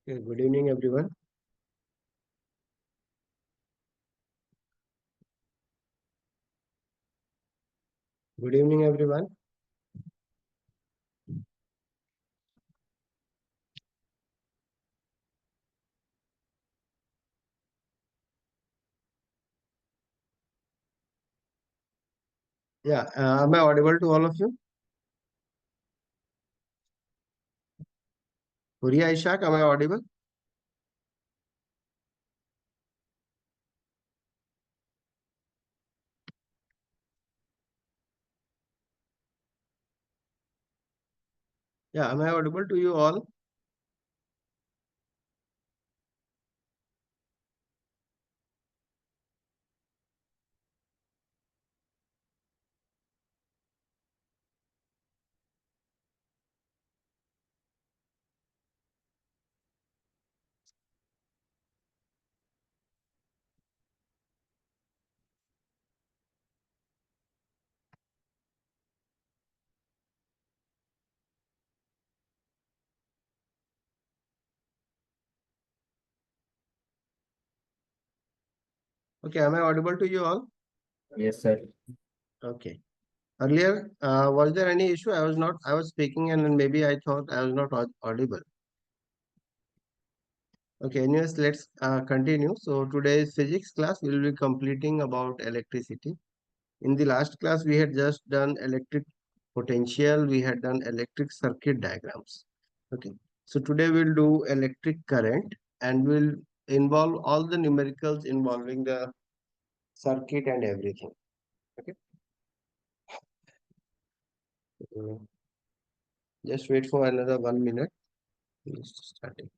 Okay, good evening, everyone. Good evening, everyone. Yeah, am I audible to all of you? Huria Ishaq, am I audible? Yeah, am I audible to you all? Okay, am I audible to you all? Yes, sir. Okay. Earlier, was there any issue? I was speaking and then maybe I thought I was not audible. Okay, anyways, let's continue. So today's physics class will be completing about electricity. In the last class, we had just done electric potential, we had done electric circuit diagrams. Okay, so today we'll do electric current and we'll involve all the numericals involving the circuit and everything. Okay, so just wait for another 1 minute. Just starting.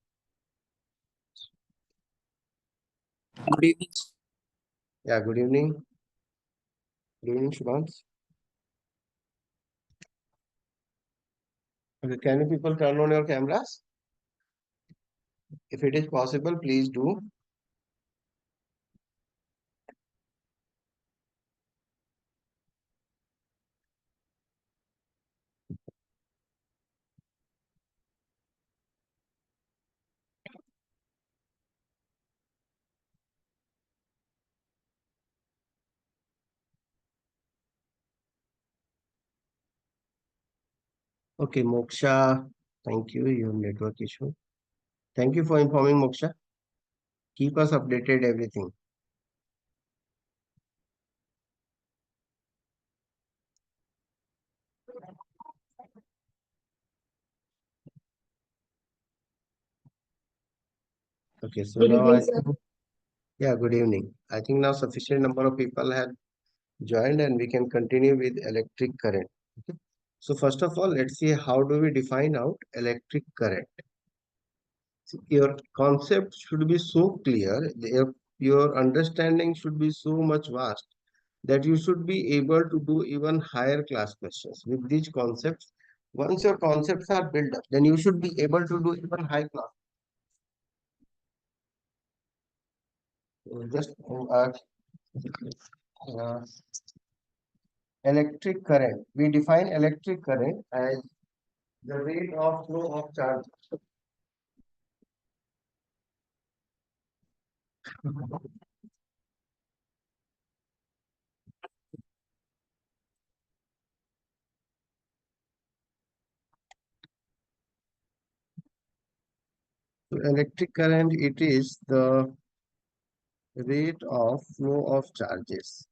Good evening. Yeah, good evening. Good evening, Shubhans. Okay, can you people turn on your cameras? If it is possible, please do. Okay, Moksha, thank you. Your network issue. Thank you for informing Moksha. Keep us updated everything. Okay, so Good now evening, sir. yeah, good evening. I think now sufficient number of people have joined and we can continue with electric current. Okay. So first of all, let's see how do we define out electric current. So your concept should be so clear, your understanding should be so much vast that you should be able to do even higher class questions with these concepts. Once your concepts are built up, then you should be able to do even high class. Just uh, electric current. We define electric current as the rate of flow of charge. So electric current, it is the rate of flow of charges.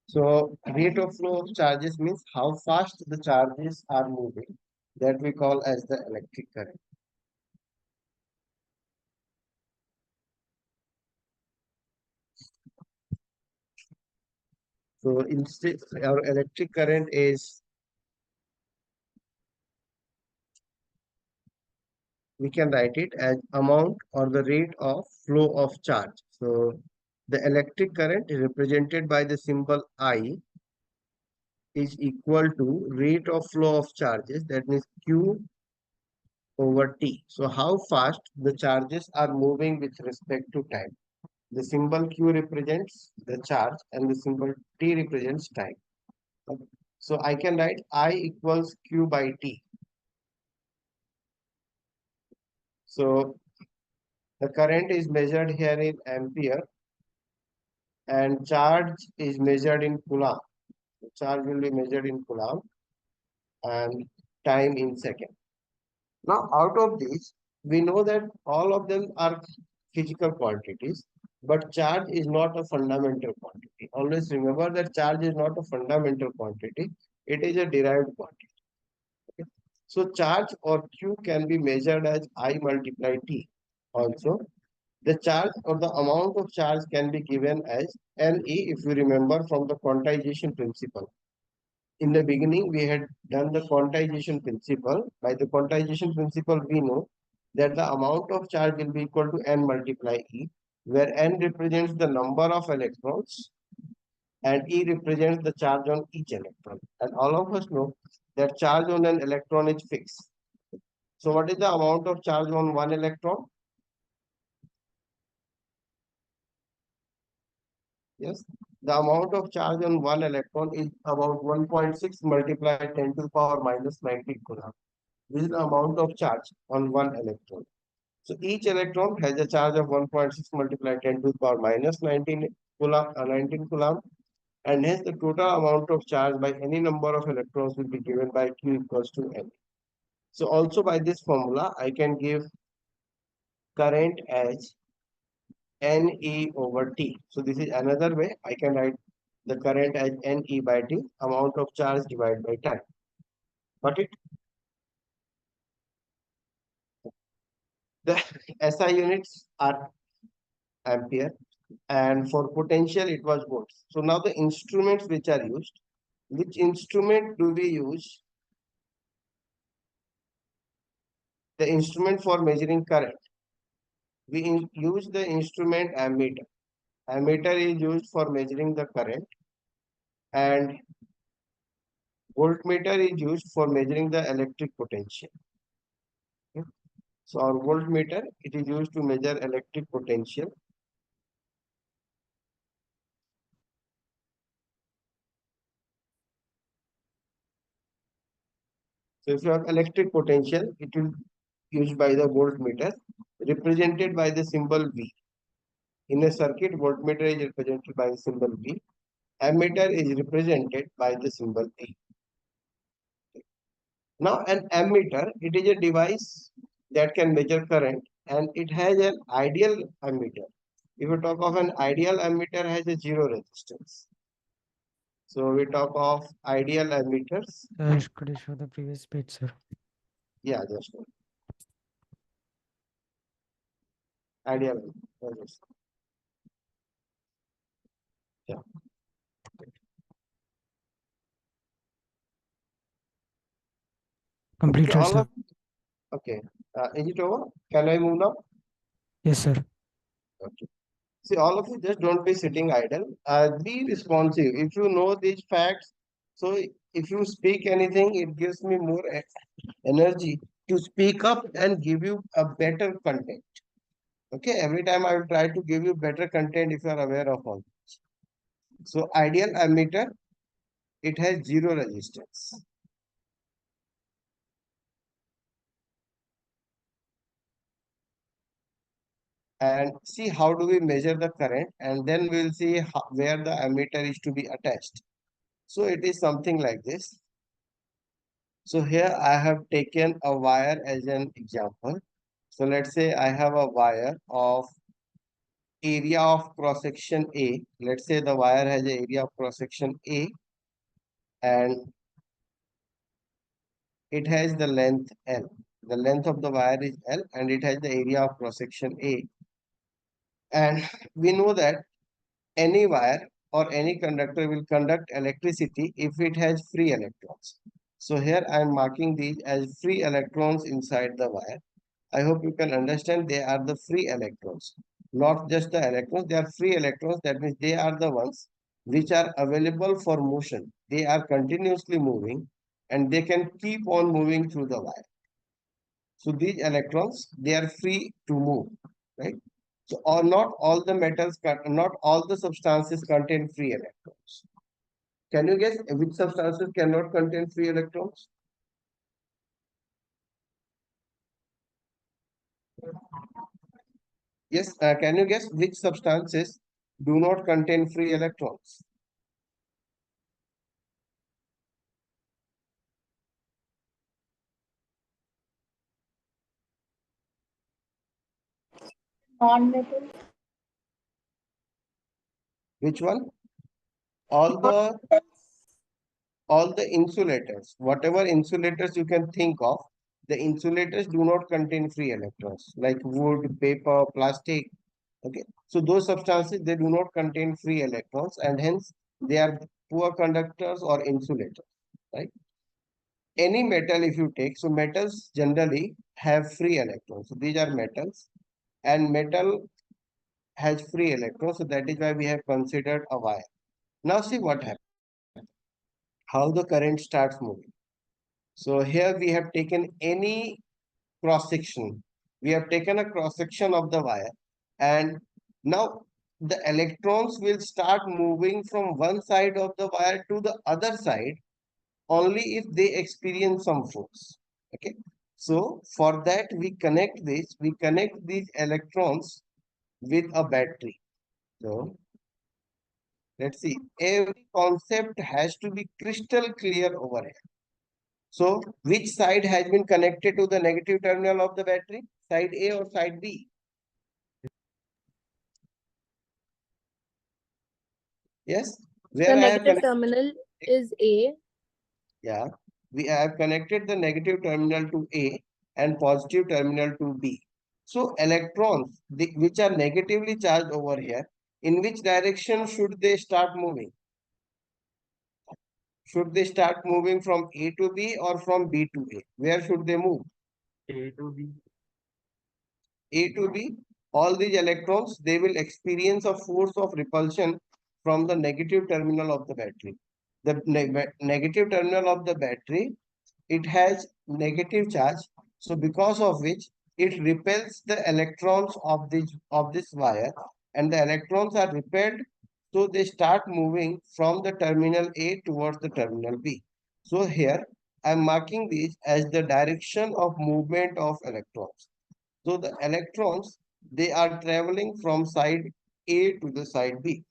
So rate of flow of charges means how fast the charges are moving. That we call as the electric current. So instead, our electric current is, we can write it as amount or the rate of flow of charge. So the electric current is represented by the symbol I is equal to rate of flow of charges, that means Q over T. So how fast the charges are moving with respect to time. The symbol Q represents the charge and the symbol T represents time. Okay. So I can write I equals Q by T. So the current is measured here in ampere and charge is measured in coulomb. The charge will be measured in coulomb and time in second. Now, out of these, we know that all of them are physical quantities, but charge is not a fundamental quantity. Always remember that charge is not a fundamental quantity, it is a derived quantity. Okay? So, charge or Q can be measured as I multiply T. Also, the charge or the amount of charge can be given as NE if you remember from the quantization principle. In the beginning, we had done the quantization principle. By the quantization principle, we know that the amount of charge will be equal to N multiply E, where N represents the number of electrons and E represents the charge on each electron. And all of us know that charge on an electron is fixed. So what is the amount of charge on one electron? Yes, the amount of charge on one electron is about 1.6 multiplied 10 to the power minus 19 coulomb. This is the amount of charge on one electron. So each electron has a charge of 1.6 multiplied 10 to the power minus 19 coulomb, and hence the total amount of charge by any number of electrons will be given by Q equals to N. So also by this formula, I can give current as NE over T. So this is another way I can write the current as NE by T, amount of charge divided by time. Got it? The SI units are ampere, and for potential it was volts. So now the instruments which are used, which instrument do we use? The instrument for measuring current. We use the instrument ammeter. Ammeter is used for measuring the current, and voltmeter is used for measuring the electric potential. Okay? So our voltmeter, it is used to measure electric potential. So if you have electric potential, it will used by the voltmeter, represented by the symbol V. In a circuit, voltmeter is represented by the symbol V. Ammeter is represented by the symbol A. Now, an ammeter, it is a device that can measure current, and it has an ideal ammeter. If we talk of an ideal ammeter, has a zero resistance. So we talk of ideal ammeters. Could you show the previous page, sir? Yeah, just one. Ideal. Yeah. Completed, Okay, sir. Okay. Is it over? Can I move now? Yes, sir. Okay. See, all of you just don't be sitting idle. Be responsive. If you know these facts, so if you speak anything, it gives me more energy to speak up and give you a better content. Okay, every time I will try to give you better content if you are aware of all. So ideal ammeter, it has zero resistance. And see how do we measure the current, and then we'll see where the ammeter is to be attached. So it is something like this. So here I have taken a wire as an example. So let's say I have a wire of area of cross section A. Let's say the wire has an area of cross section A, and it has the length L. The length of the wire is L, and it has the area of cross section A. And we know that any wire or any conductor will conduct electricity if it has free electrons. So here I am marking these as free electrons inside the wire. I hope you can understand they are the free electrons, not just the electrons. They are free electrons. That means they are the ones which are available for motion. They are continuously moving and they can keep on moving through the wire. So these electrons, they are free to move, right? So or not all the metals, not all the substances contain free electrons. Can you guess which substances cannot contain free electrons? Yes, can you guess which substances do not contain free electrons? Non-metal. Which one? All the all the insulators, whatever insulators you can think of, the insulators do not contain free electrons, like wood, paper, plastic. Okay, so those substances, they do not contain free electrons, and hence they are poor conductors or insulators, right? Any metal, if you take, so metals generally have free electrons. So these are metals, and metal has free electrons. So that is why we have considered a wire. Now see what happens, how the current starts moving. So here we have taken any cross section. We have taken a cross section of the wire, and now the electrons will start moving from one side of the wire to the other side only if they experience some force. Okay. So for that we connect these electrons with a battery. So let's see, every concept has to be crystal clear over here. So which side has been connected to the negative terminal of the battery? Side A or side B? Yes. Where The I have negative connected, terminal is A. yeah, we have connected the negative terminal to A and positive terminal to B. So electrons, which are negatively charged over here, in which direction should they start moving? Should they start moving from A to B or from B to A? Where should they move? A to B. A to B, all these electrons, they will experience a force of repulsion from the negative terminal of the battery. The negative terminal of the battery, it has negative charge. So because of which it repels the electrons of this wire, and the electrons are repelled. So they start moving from the terminal A towards the terminal B. So here I am marking these as the direction of movement of electrons. So the electrons, they are traveling from side A to the side B.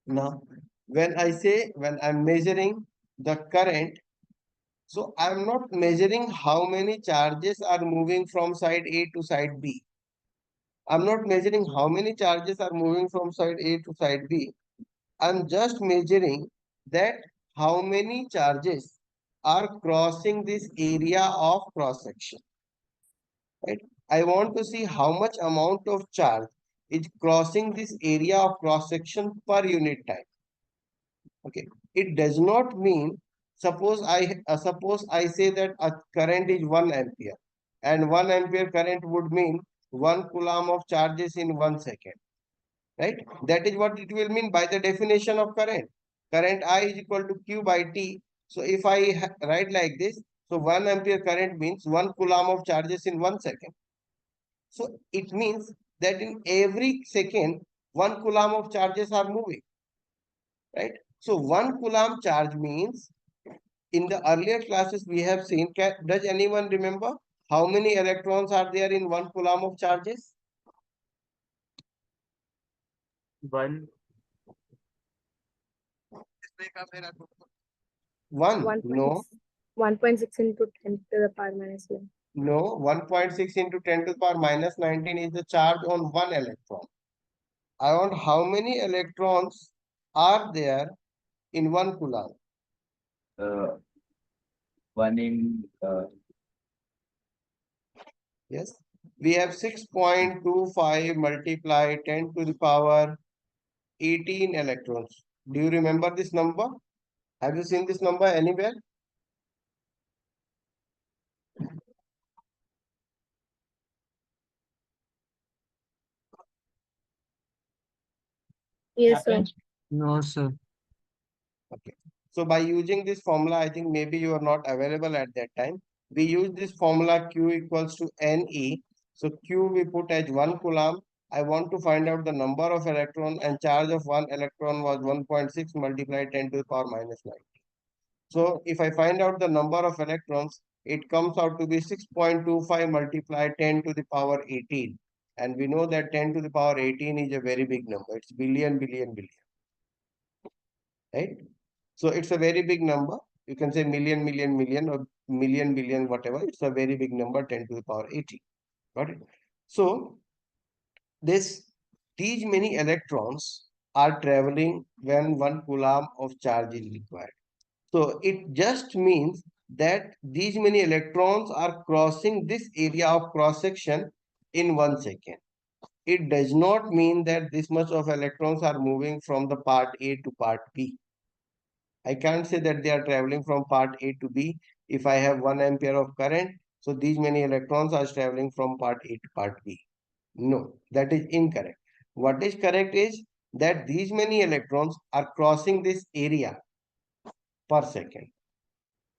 Now, when I'm measuring the current, so I'm not measuring how many charges are moving from side A to side B. I'm not measuring how many charges are moving from side A to side B. I'm just measuring that how many charges are crossing this area of cross section. Right? I want to see how much amount of charge is crossing this area of cross section per unit time. Okay, it does not mean, suppose I say that a current is 1 ampere, and 1 ampere current would mean 1 coulomb of charges in 1 second, right? That is what it will mean by the definition of current. Current I is equal to Q by T. So if I write like this, so 1 ampere current means 1 coulomb of charges in 1 second. So it means that in every second, 1 coulomb of charges are moving, right? So 1 coulomb charge means, in the earlier classes we have seen, does anyone remember how many electrons are there in 1 coulomb of charges? One. One, no, 1.6 into 10 to the power minus 1. no, 1.6 into 10 to the power minus 19 is the charge on one electron. I want how many electrons are there in 1 coulomb. Uh, one in Yes, we have 6.25 multiply 10 to the power 18 electrons. Do you remember this number? Have you seen this number anywhere? Yes, sir. No, sir. Okay. So by using this formula, I think maybe you are not available at that time. We use this formula Q equals to NE. So Q we put as 1 coulomb. I want to find out the number of electron, and charge of one electron was 1.6 multiplied 10 to the power minus 9. So if I find out the number of electrons, it comes out to be 6.25 multiplied 10 to the power 18. And we know that 10 to the power 18 is a very big number. It's billion, billion, billion. Right? So it's a very big number. You can say million, million, million, or million, billion, whatever. It's a very big number, 10 to the power 18. Got it? So these many electrons are traveling when 1 coulomb of charge is required. So it just means that these many electrons are crossing this area of cross section in 1 second. It does not mean that this much of electrons are moving from the part A to part B. I can't say that they are traveling from part A to B if I have 1 ampere of current. So these many electrons are traveling from part A to part B. No, that is incorrect. What is correct is that these many electrons are crossing this area per second.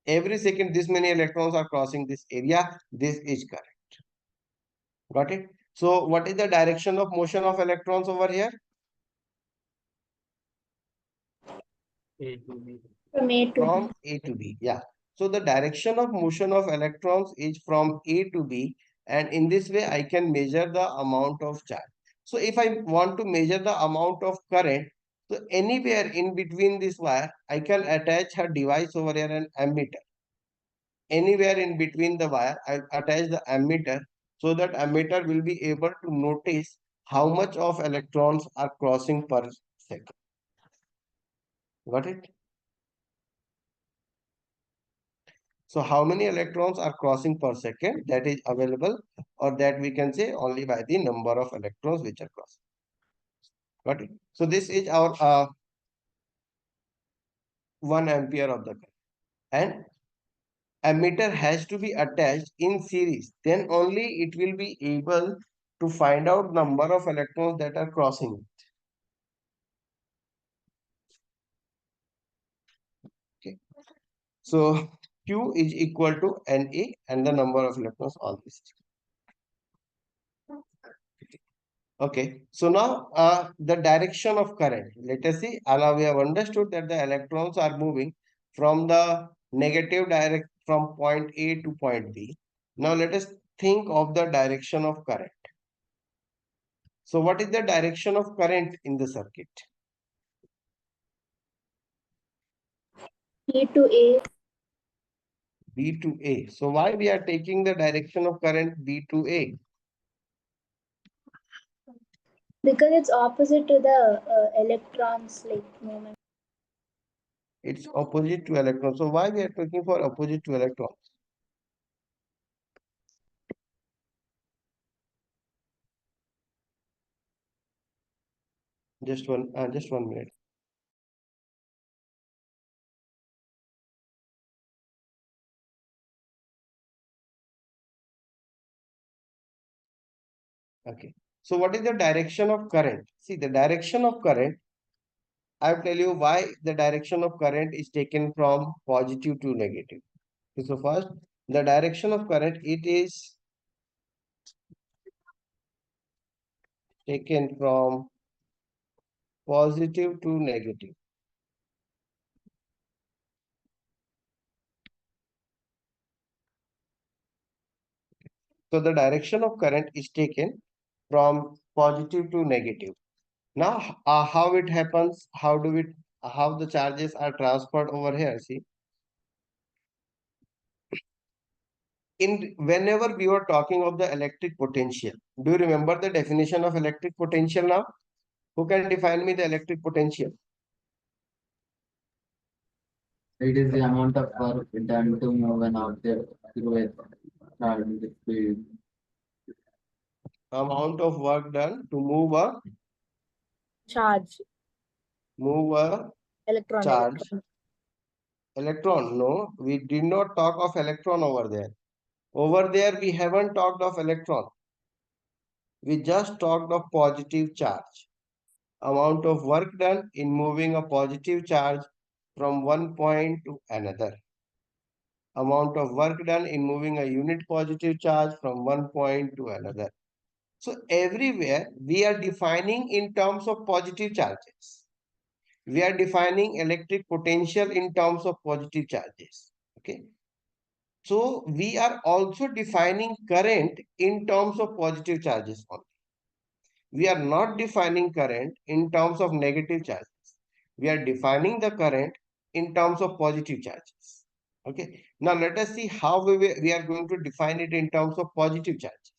Every second, this many electrons are crossing this area. This is correct. Got it? So what is the direction of motion of electrons over here? A to B. From A to From B. A to B. Yeah. So the direction of motion of electrons is from A to B, and in this way I can measure the amount of charge. So if I want to measure the amount of current, so anywhere in between this wire, I can attach a device over here, an ammeter. Anywhere in between the wire, I'll attach the ammeter, so that ammeter will be able to notice how much of electrons are crossing per second. Got it? So how many electrons are crossing per second, that is available, or that we can say only by the number of electrons which are crossing. Got it? So this is our 1 ampere of the current. And ammeter has to be attached in series. Then only it will be able to find out number of electrons that are crossing it. Okay. So Q is equal to Na and the number of electrons on this. Okay, so now the direction of current. Let us see. Now we have understood that the electrons are moving from the negative direct from point A to point B. Now let us think of the direction of current. So what is the direction of current in the circuit? B to A. B to A. So why we are taking the direction of current B to A? Because it's opposite to the electrons like movement. It's opposite to electrons. So why we are taking for opposite to electrons? Just one minute. Okay. So what is the direction of current? See, the direction of current, I'll tell you why the direction of current is taken from positive to negative. Okay, so first, the direction of current, it is taken from positive to negative. So the direction of current is taken from positive to negative. Now, how it happens? How the charges are transferred over here? See, whenever we were talking of the electric potential, do you remember the definition of electric potential now? Who can define me the electric potential? It is the amount of work done to move an object through a charged field. Amount of work done to move a Charge. Electron. charge. Electron. Electron. No, we did not talk of electron over there. Over there, we haven't talked of electron. We just talked of positive charge. Amount of work done in moving a positive charge from one point to another. Amount of work done in moving a unit positive charge from one point to another. So everywhere we are defining in terms of positive charges. We are defining electric potential in terms of positive charges. Okay. So we are also defining current in terms of positive charges only. we are not defining current in terms of negative charges. We are defining the current in terms of positive charges. Okay. Now let us see how we are going to define it in terms of positive charges.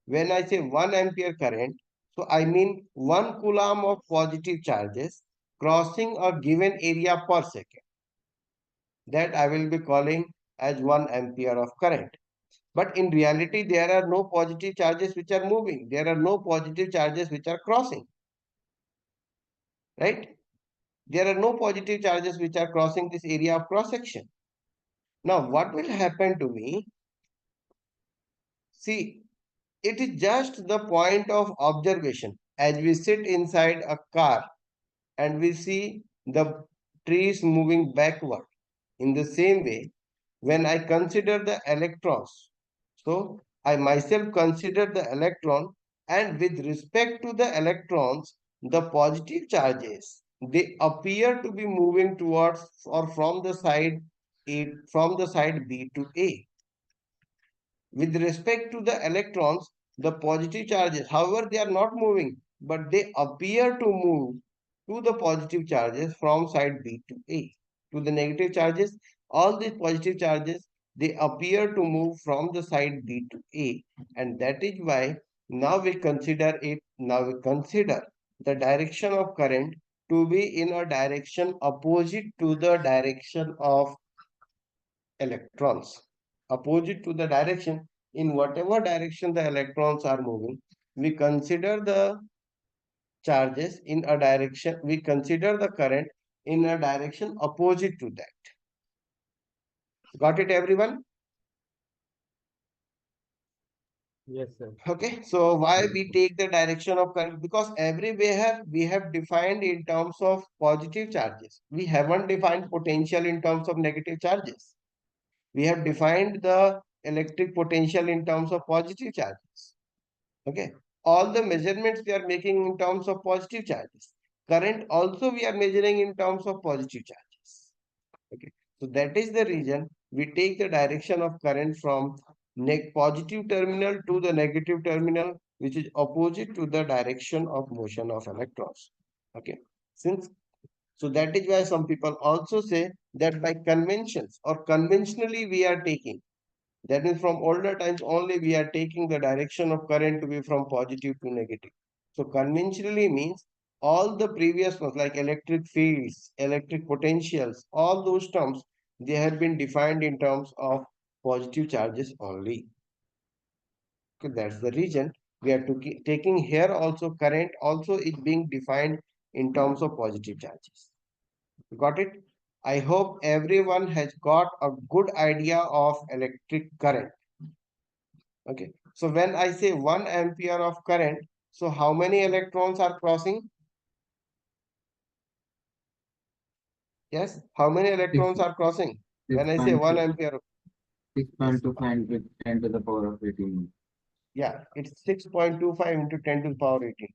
When I say 1 ampere current, so I mean 1 coulomb of positive charges crossing a given area per second. That I will be calling as 1 ampere of current. But in reality, there are no positive charges which are moving. There are no positive charges which are crossing. Right? There are no positive charges which are crossing this area of cross section. Now, what will happen to me? See, it is just the point of observation. As we sit inside a car and we see the trees moving backward. In the same way, when I consider the electrons, so I myself consider the electron, and with respect to the electrons, the positive charges, they appear to be moving towards or from the side B to A. With respect to the electrons, the positive charges, however, they are not moving, but they appear to move to the positive charges from side B to A. To the negative charges, all these positive charges, they appear to move from the side B to A. And that is why now we consider the direction of current to be in a direction opposite to the direction of electrons. Opposite to the direction, in whatever direction the electrons are moving, we consider the charges in a direction, we consider the current in a direction opposite to that. Got it, everyone? Yes, sir. Okay, so why we take the direction of current? Because everywhere we have defined in terms of positive charges. We haven't defined potential in terms of negative charges. We have defined the electric potential in terms of positive charges. Okay, all the measurements we are making in terms of positive charges. Current also we are measuring in terms of positive charges. Okay, so that is the reason we take the direction of current from positive terminal to the negative terminal, which is opposite to the direction of motion of electrons. Okay, since so that is why some people also say that by conventions or conventionally we are taking, that means from older times only we are taking the direction of current to be from positive to negative. So conventionally means all the previous ones like electric fields, electric potentials, all those terms, they have been defined in terms of positive charges only. Okay, that's the reason we are taking here also current also is being defined in terms of positive charges. Got it? I hope everyone has got a good idea of electric current. Okay, so when I say 1 ampere of current, so how many electrons are crossing? Yes, how many electrons are crossing? When I say 1 ampere, 6.25 into 10 to the power of 18. yeah, it's 6.25 into 10 to the power 18.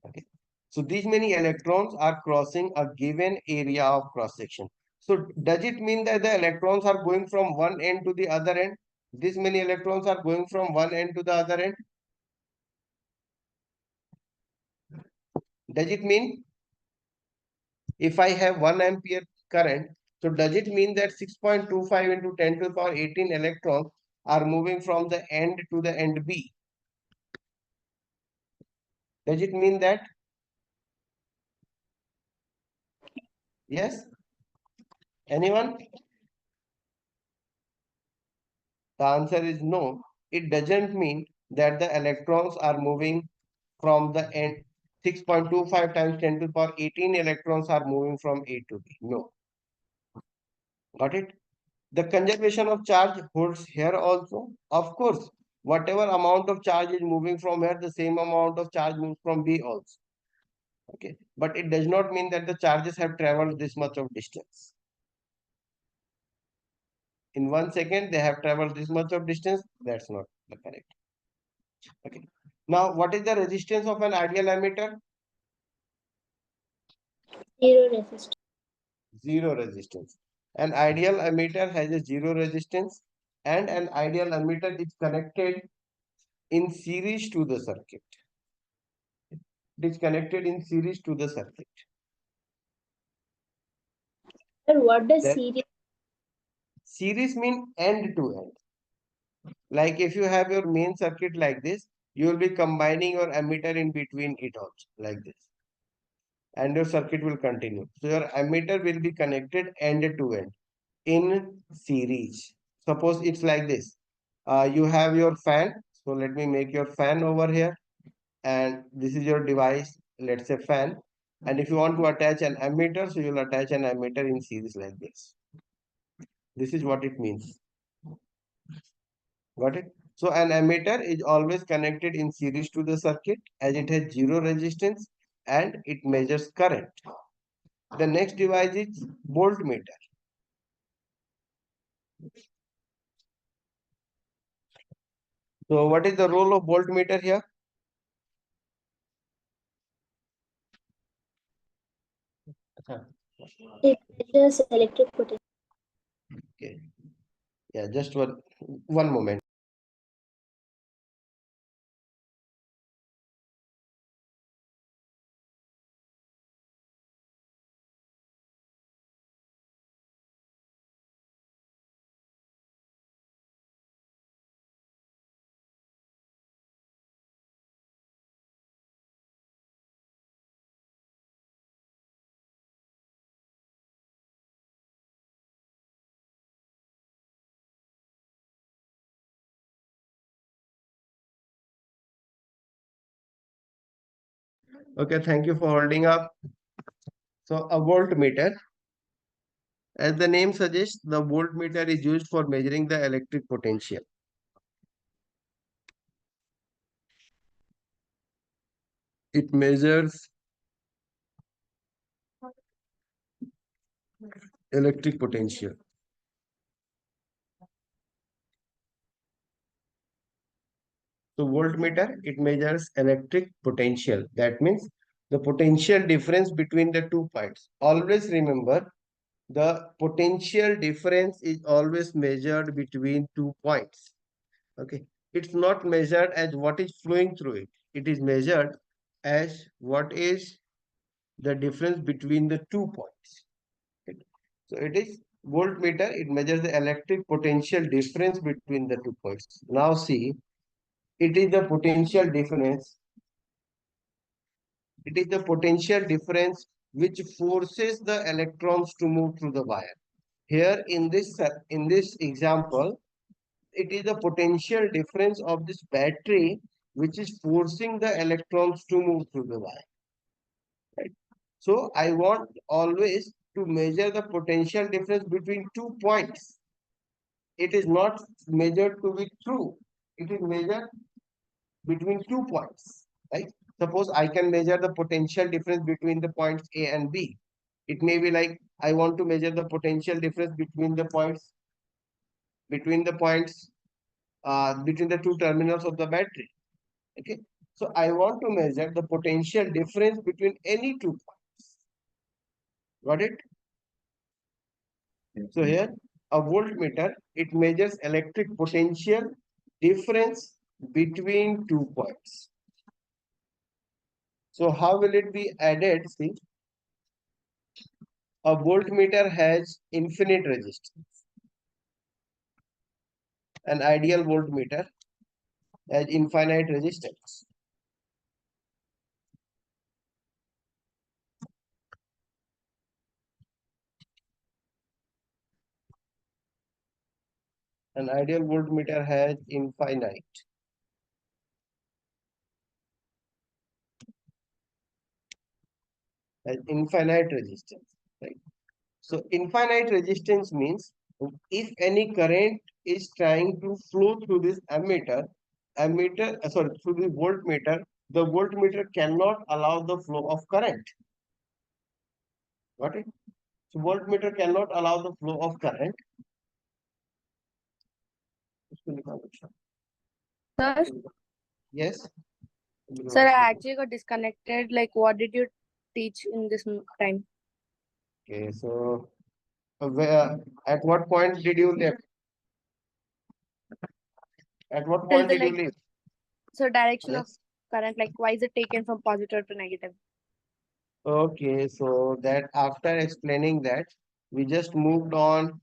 Okay, so these many electrons are crossing a given area of cross section. So does it mean that the electrons are going from one end to the other end? These many electrons are going from one end to the other end? Does it mean if I have 1 ampere current, so does it mean that 6.25 into 10 to the power 18 electrons are moving from the end to the end B? Does it mean that? Yes? Anyone? The answer is no. It doesn't mean that the electrons are moving from the end. 6.25 times 10 to the power 18 electrons are moving from A to B. No. Got it? The conservation of charge holds here also. Of course, whatever amount of charge is moving from here, the same amount of charge moves from B also. Okay, but it does not mean that the charges have traveled this much of distance. In 1 second, they have traveled this much of distance. That's not the correct. Okay. Now, what is the resistance of an ideal ammeter? Zero resistance. Zero resistance. An ideal ammeter has a zero resistance, and an ideal ammeter is connected in series to the circuit. It is connected in series to the circuit. Sir, what does That series? series mean end to end. Like if you have your main circuit like this, you will be combining your ammeter in between it also like this. And your circuit will continue. So your ammeter will be connected end to end in series. Suppose it's like this. You have your fan. So let me make your fan over here. And this is your device, let's say fan. And if you want to attach an ammeter, so you'll attach an ammeter in series like this. This is what it means. Got it? So an ammeter is always connected in series to the circuit as it has zero resistance and it measures current. The next device is voltmeter. So what is the role of voltmeter here? It measures electric potential. Okay. Yeah, just one moment. Okay, thank you for holding up. So a voltmeter, as the name suggests, the voltmeter is used for measuring the electric potential. It measures electric potential. So voltmeter, it measures electric potential. That means the potential difference between the 2 points. Always remember, the potential difference is always measured between 2 points. Okay. It's not measured as what is flowing through it. It is measured as what is the difference between the 2 points. Okay. So it is voltmeter. It measures the electric potential difference between the 2 points. Now see, it is the potential difference. It is the potential difference which forces the electrons to move through the wire. Here in this example, it is the potential difference of this battery which is forcing the electrons to move through the wire. Right? So I want always to measure the potential difference between 2 points. It is not measured to be true. It is measured between 2 points. Right? Suppose I can measure the potential difference between the points A and B. It may be like I want to measure the potential difference between the points between the 2 terminals of the battery. Okay. So I want to measure the potential difference between any 2 points. Got it? So here a voltmeter, it measures electric potential difference between 2 points. So how will it be added? See, a voltmeter has infinite resistance. An ideal voltmeter has infinite resistance. An ideal voltmeter has infinite resistance, right? So infinite resistance means if any current is trying to flow through this through the voltmeter cannot allow the flow of current. Got it? So voltmeter cannot allow the flow of current. Sir, Yes. sir, I actually got disconnected. Like, what did you teach in this time? Okay, so where at what point did you leave? At what Till point the did you like leave? So direction of Yes. current, like why is it taken from positive to negative? Okay, so that after explaining that, we just moved on.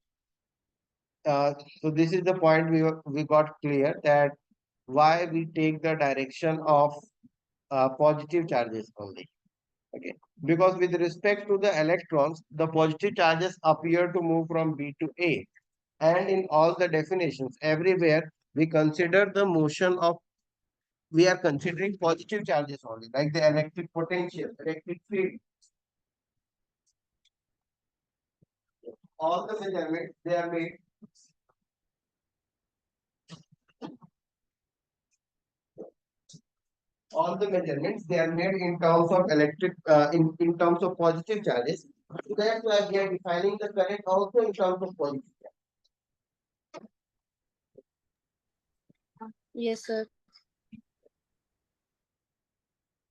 So this is the point we got clear that why we take the direction of positive charges only. Okay, because with respect to the electrons, the positive charges appear to move from B to A, and in all the definitions, everywhere we consider the motion of, we are considering positive charges only, like the electric potential, electric field. All the measurements they are made. All the measurements they are made in terms of electric, in terms of positive charges. So that's why we are defining the current also in terms of positive charge. Yes, sir.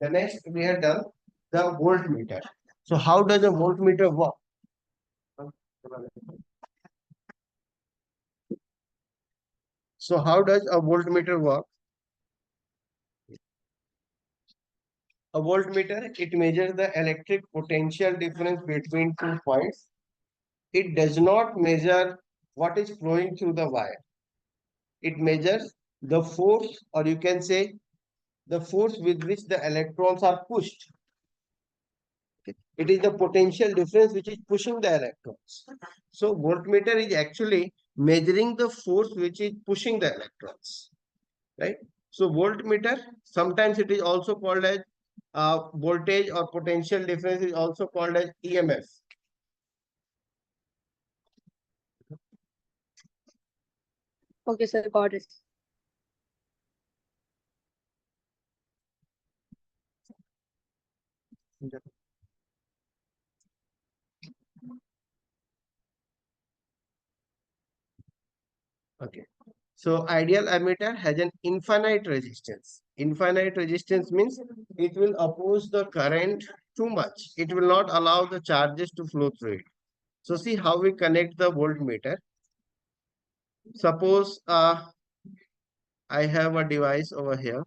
The next we have done the voltmeter. So how does a voltmeter work? So how does a voltmeter work? A voltmeter, it measures the electric potential difference between 2 points. It does not measure what is flowing through the wire. It measures the force, or you can say the force with which the electrons are pushed. It is the potential difference which is pushing the electrons. So voltmeter is actually measuring the force which is pushing the electrons, right? So voltmeter, sometimes it is also called as voltage, or potential difference is also called as EMF. Okay, sir, got it. Okay. So ideal ammeter has an infinite resistance. Infinite resistance means it will oppose the current too much. It will not allow the charges to flow through it. So see how we connect the voltmeter. Suppose I have a device over here.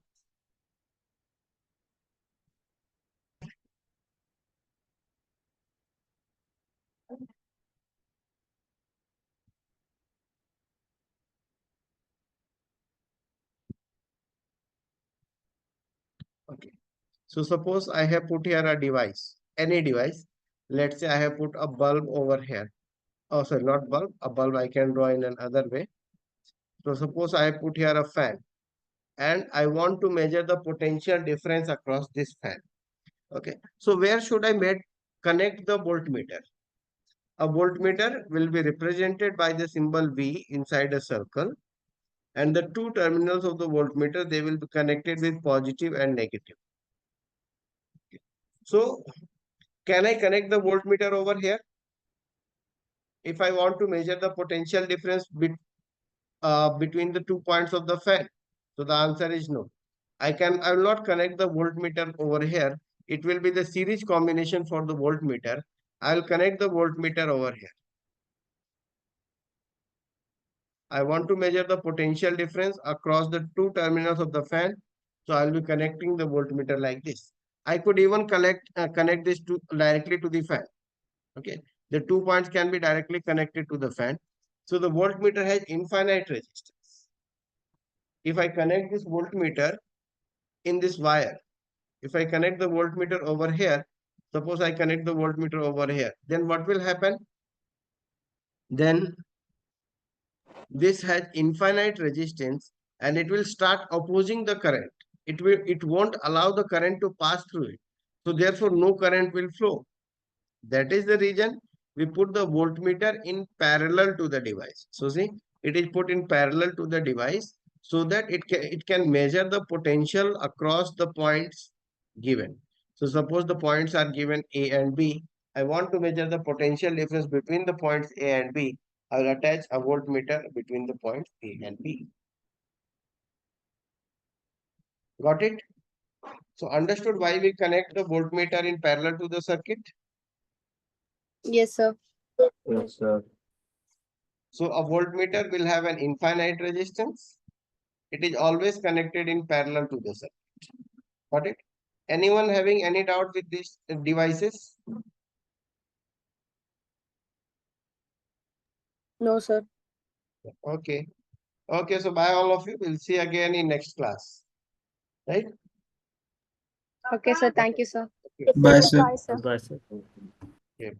Okay. So suppose I have put here a device, any device. Let's say I have put a bulb over here. Oh, sorry, not bulb. A bulb I can draw in another way. So suppose I have put here a fan, and I want to measure the potential difference across this fan. Okay. So where should I connect the voltmeter? A voltmeter will be represented by the symbol V inside a circle, and the two terminals of the voltmeter, they will be connected with positive and negative. So can I connect the voltmeter over here? If I want to measure the potential difference between the 2 points of the fan. So the answer is no. I will not connect the voltmeter over here. It will be the series combination for the voltmeter. I will connect the voltmeter over here. I want to measure the potential difference across the two terminals of the fan. So I will be connecting the voltmeter like this. I could even connect this directly to the fan. Okay. The 2 points can be directly connected to the fan. So the voltmeter has infinite resistance. If I connect this voltmeter in this wire, if I connect the voltmeter over here, suppose I connect the voltmeter over here, then what will happen? Then this has infinite resistance, and it will start opposing the current. It won't allow the current to pass through it. So therefore no current will flow. That is the reason we put the voltmeter in parallel to the device. So see, it is put in parallel to the device so that it can measure the potential across the points given. So suppose the points are given A and B. I want to measure the potential difference between the points A and B. I will attach a voltmeter between the points A and B. Got it? So understood why we connect the voltmeter in parallel to the circuit? Yes, sir. Yes, sir. So a voltmeter will have an infinite resistance. it is always connected in parallel to the circuit. Got it? Anyone having any doubt with these devices? No, sir. Okay. Okay, so bye all of you. We'll see again in next class. Right? Okay, sir. Thank you, sir. Yes, Bye, sir. sir. Bye, sir. Bye, sir. Okay.